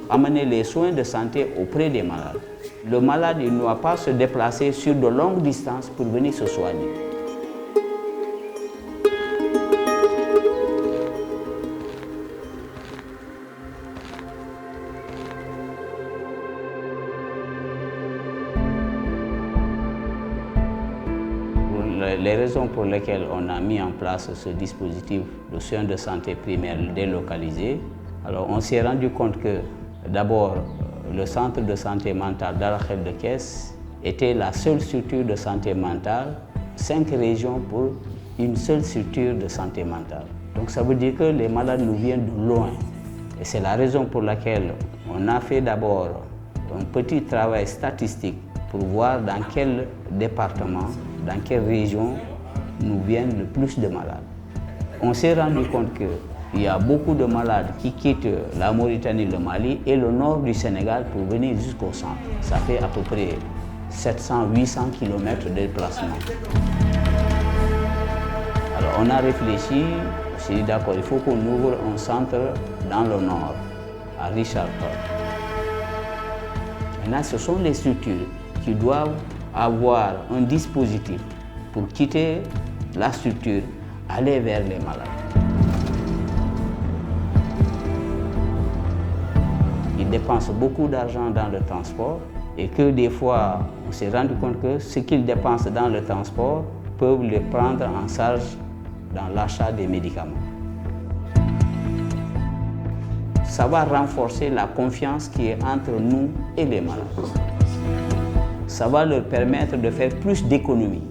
amener les soins de santé auprès des malades. Le malade ne doit pas se déplacer sur de longues distances pour venir se soigner. Les raisons pour lesquelles on a mis en place ce dispositif de soins de santé primaire délocalisé, alors on s'est rendu compte que d'abord le centre de santé mentale d'Arakhel de Kess était la seule structure de santé mentale, 5 régions pour une seule structure de santé mentale. Donc ça veut dire que les malades nous viennent de loin. Et c'est la raison pour laquelle on a fait d'abord un petit travail statistique pour voir dans quel département, dans quelle région nous viennent le plus de malades. On s'est rendu compte qu'il y a beaucoup de malades qui quittent la Mauritanie, le Mali et le nord du Sénégal pour venir jusqu'au centre. Ça fait à peu près 700-800 km de déplacement. Alors on a réfléchi, on s'est dit d'accord, il faut qu'on ouvre un centre dans le nord, à Richard Toll. Maintenant, ce sont les structures qui doivent avoir un dispositif pour quitter la structure, aller vers les malades. Ils dépensent beaucoup d'argent dans le transport et que des fois, on s'est rendu compte que ce qu'ils dépensent dans le transport peuvent les prendre en charge dans l'achat des médicaments. Ça va renforcer la confiance qui est entre nous et les malades. Ça va leur permettre de faire plus d'économies.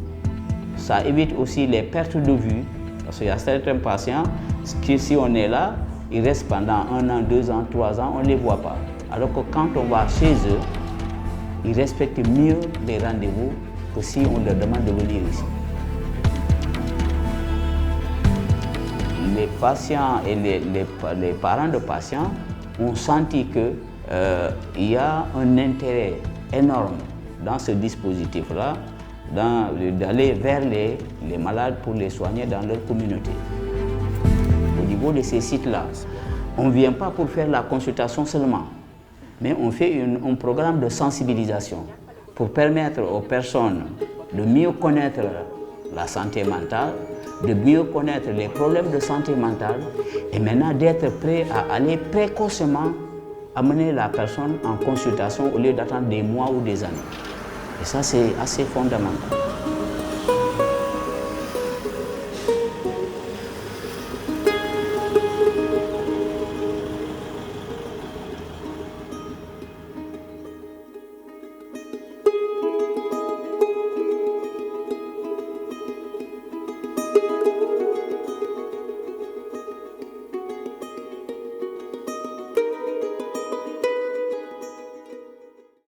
Ça évite aussi les pertes de vue, parce qu'il y a certains patients qui, si on est là, ils restent pendant 1 an, 2 ans, 3 ans, on ne les voit pas. Alors que quand on va chez eux, ils respectent mieux les rendez-vous que si on leur demande de venir ici. Les patients et les parents de patients ont senti qu'il y a un intérêt énorme dans ce dispositif-là, d'aller vers les malades pour les soigner dans leur communauté. Au niveau de ces sites-là, on ne vient pas pour faire la consultation seulement, mais on fait un programme de sensibilisation pour permettre aux personnes de mieux connaître la santé mentale, de mieux connaître les problèmes de santé mentale et maintenant d'être prêt à aller précocement amener la personne en consultation au lieu d'attendre des mois ou des années. Et ça, c'est assez fondamental.